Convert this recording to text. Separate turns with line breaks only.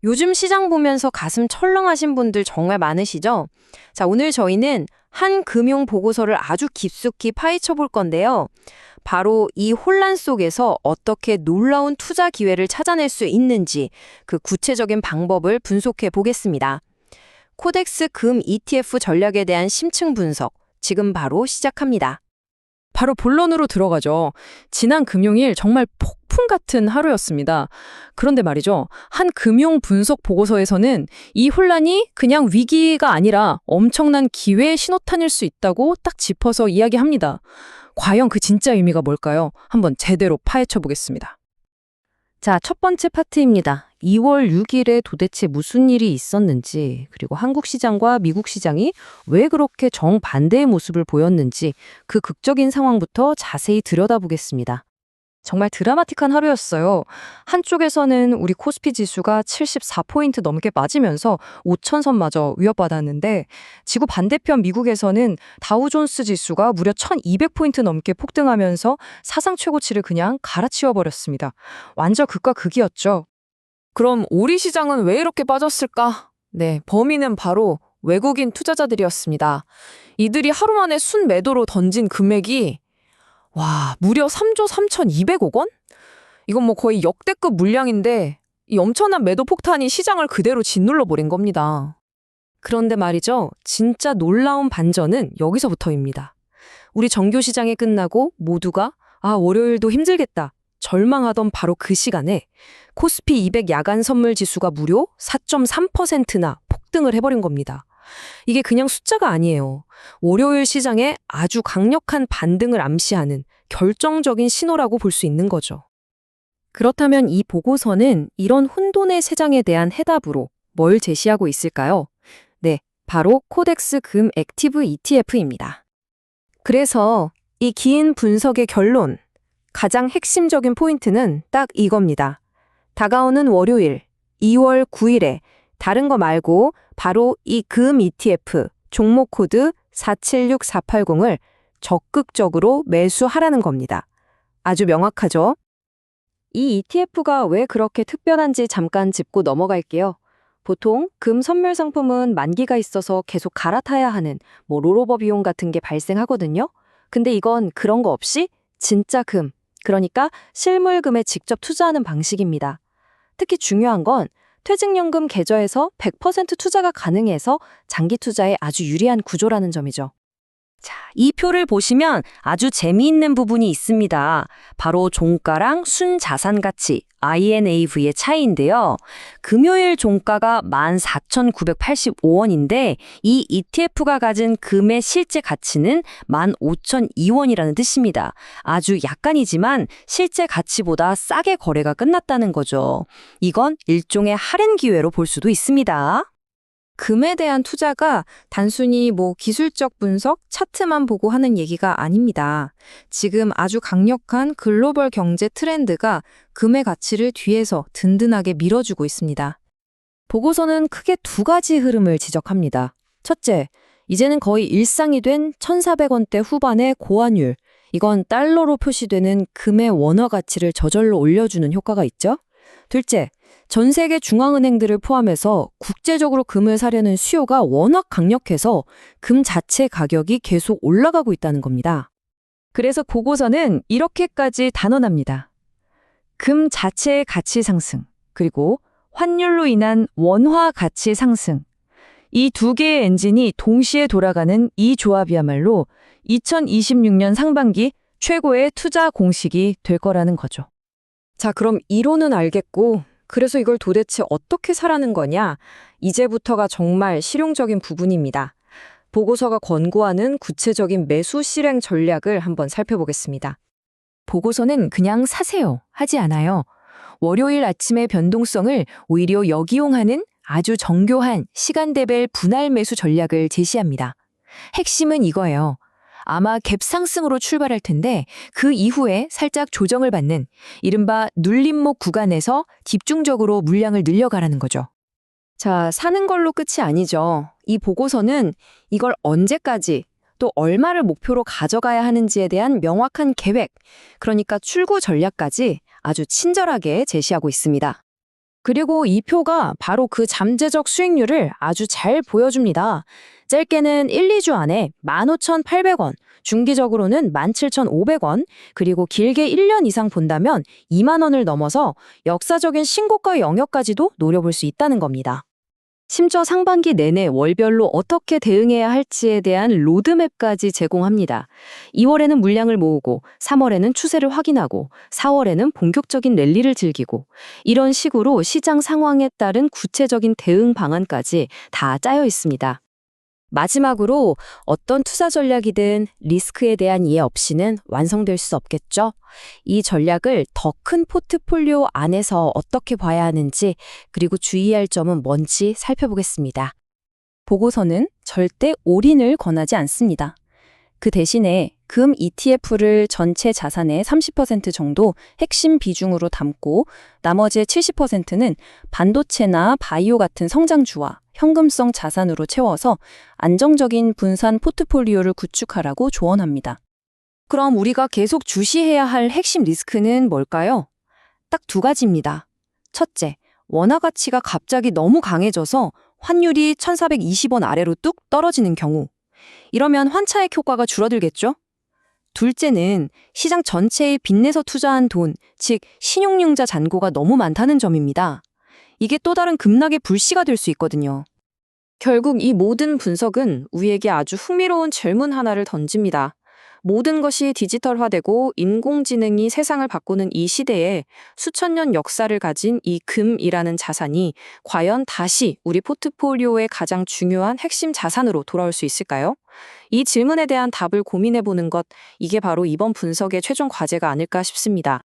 요즘 시장 보면서 가슴 철렁하신 분들 정말 많으시죠? 자, 오늘 저희는 한 금융 보고서를 아주 깊숙이 파헤쳐 볼 건데요. 바로 이 혼란 속에서 어떻게 놀라운 투자 기회를 찾아낼 수 있는지 그 구체적인 방법을 분석해 보겠습니다. 코덱스 금 ETF 전략에 대한 심층 분석, 지금 바로 시작합니다.
바로 본론으로 들어가죠. 지난 금요일 정말 폭풍 같은 하루였습니다. 그런데 말이죠. 한 금융 분석 보고서에서는 이 혼란이 그냥 위기가 아니라 엄청난 기회의 신호탄일 수 있다고 딱 짚어서 이야기합니다. 과연 그 진짜 의미가 뭘까요? 한번 제대로 파헤쳐 보겠습니다.
자, 첫 번째 파트입니다. 2월 6일에 도대체 무슨 일이 있었는지, 그리고 한국 시장과 미국 시장이 왜 그렇게 정반대의 모습을 보였는지 그 극적인 상황부터 자세히 들여다보겠습니다. 정말 드라마틱한 하루였어요. 한쪽에서는 우리 코스피 지수가 74포인트 넘게 빠지면서 5천선마저 위협받았는데 지구 반대편 미국에서는 다우존스 지수가 무려 1200포인트 넘게 폭등하면서 사상 최고치를 그냥 갈아치워버렸습니다. 완전 극과 극이었죠.
그럼 우리 시장은 왜 이렇게 빠졌을까? 네, 범인은 바로 외국인 투자자들이었습니다. 이들이 하루 만에 순매도로 던진 금액이 무려 3조 3,200억 원? 이건 뭐 거의 역대급 물량인데 이 엄청난 매도 폭탄이 시장을 그대로 짓눌러 버린 겁니다.
그런데 말이죠. 진짜 놀라운 반전은 여기서부터입니다. 우리 정교 시장이 끝나고 모두가 월요일도 힘들겠다. 절망하던 바로 그 시간에 코스피 200 야간 선물 지수가 무려 4.3%나 폭등을 해버린 겁니다. 이게 그냥 숫자가 아니에요. 월요일 시장에 아주 강력한 반등을 암시하는 결정적인 신호라고 볼 수 있는 거죠. 그렇다면 이 보고서는 이런 혼돈의 세장에 대한 해답으로 뭘 제시하고 있을까요? 네, 바로 코덱스 금 액티브 ETF입니다. 그래서 이 긴 분석의 결론, 가장 핵심적인 포인트는 딱 이겁니다. 다가오는 월요일, 2월 9일에 다른 거 말고 바로 이 금 ETF 종목 코드 476480을 적극적으로 매수하라는 겁니다. 아주 명확하죠? 이 ETF가 왜 그렇게 특별한지 잠깐 짚고 넘어갈게요. 보통 금 선물 상품은 만기가 있어서 계속 갈아타야 하는 롤오버 비용 같은 게 발생하거든요. 근데 이건 그런 거 없이 진짜 금, 그러니까 실물금에 직접 투자하는 방식입니다. 특히 중요한 건 퇴직연금 계좌에서 100% 투자가 가능해서 장기 투자에 아주 유리한 구조라는 점이죠. 자, 이 표를 보시면 아주 재미있는 부분이 있습니다. 바로 종가랑 순자산 가치, INAV의 차이인데요. 금요일 종가가 14,985원인데 이 ETF가 가진 금의 실제 가치는 15,002원이라는 뜻입니다. 아주 약간이지만 실제 가치보다 싸게 거래가 끝났다는 거죠. 이건 일종의 할인 기회로 볼 수도 있습니다. 금에 대한 투자가 단순히 기술적 분석, 차트만 보고 하는 얘기가 아닙니다. 지금 아주 강력한 글로벌 경제 트렌드가 금의 가치를 뒤에서 든든하게 밀어주고 있습니다. 보고서는 크게 두 가지 흐름을 지적합니다. 첫째, 이제는 거의 일상이 된 1,400원대 후반의 고환율. 이건 달러로 표시되는 금의 원화 가치를 저절로 올려주는 효과가 있죠. 둘째, 전 세계 중앙은행들을 포함해서 국제적으로 금을 사려는 수요가 워낙 강력해서 금 자체 가격이 계속 올라가고 있다는 겁니다. 그래서 보고서는 이렇게까지 단언합니다. 금 자체의 가치 상승, 그리고 환율로 인한 원화 가치 상승. 이 두 개의 엔진이 동시에 돌아가는 이 조합이야말로 2026년 상반기 최고의 투자 공식이 될 거라는 거죠. 자, 그럼 이론은 알겠고, 그래서 이걸 도대체 어떻게 사라는 거냐? 이제부터가 정말 실용적인 부분입니다. 보고서가 권고하는 구체적인 매수 실행 전략을 한번 살펴보겠습니다. 보고서는 그냥 사세요 하지 않아요. 월요일 아침의 변동성을 오히려 역이용하는 아주 정교한 시간대별 분할 매수 전략을 제시합니다. 핵심은 이거예요. 아마 갭 상승으로 출발할 텐데 그 이후에 살짝 조정을 받는 이른바 눌림목 구간에서 집중적으로 물량을 늘려가라는 거죠. 자, 사는 걸로 끝이 아니죠. 이 보고서는 이걸 언제까지 또 얼마를 목표로 가져가야 하는지에 대한 명확한 계획, 그러니까 출구 전략까지 아주 친절하게 제시하고 있습니다.
그리고 이 표가 바로 그 잠재적 수익률을 아주 잘 보여줍니다. 짧게는 1, 2주 안에 15,800원, 중기적으로는 17,500원, 그리고 길게 1년 이상 본다면 2만 원을 넘어서 역사적인 신고가 영역까지도 노려볼 수 있다는 겁니다.
심지어 상반기 내내 월별로 어떻게 대응해야 할지에 대한 로드맵까지 제공합니다. 2월에는 물량을 모으고 3월에는 추세를 확인하고 4월에는 본격적인 랠리를 즐기고 이런 식으로 시장 상황에 따른 구체적인 대응 방안까지 다 짜여 있습니다. 마지막으로 어떤 투자 전략이든 리스크에 대한 이해 없이는 완성될 수 없겠죠? 이 전략을 더 큰 포트폴리오 안에서 어떻게 봐야 하는지 그리고 주의할 점은 뭔지 살펴보겠습니다. 보고서는 절대 올인을 권하지 않습니다. 그 대신에 금 ETF를 전체 자산의 30% 정도 핵심 비중으로 담고 나머지 70%는 반도체나 바이오 같은 성장주와 현금성 자산으로 채워서 안정적인 분산 포트폴리오를 구축하라고 조언합니다. 그럼 우리가 계속 주시해야 할 핵심 리스크는 뭘까요? 딱 두 가지입니다. 첫째, 원화 가치가 갑자기 너무 강해져서 환율이 1,420원 아래로 뚝 떨어지는 경우. 이러면 환차익 효과가 줄어들겠죠? 둘째는 시장 전체에 빚내서 투자한 돈, 즉 신용융자 잔고가 너무 많다는 점입니다. 이게 또 다른 급락의 불씨가 될 수 있거든요. 결국 이 모든 분석은 우리에게 아주 흥미로운 질문 하나를 던집니다. 모든 것이 디지털화되고 인공지능이 세상을 바꾸는 이 시대에 수천 년 역사를 가진 이 금이라는 자산이 과연 다시 우리 포트폴리오의 가장 중요한 핵심 자산으로 돌아올 수 있을까요? 이 질문에 대한 답을 고민해보는 것, 이게 바로 이번 분석의 최종 과제가 아닐까 싶습니다.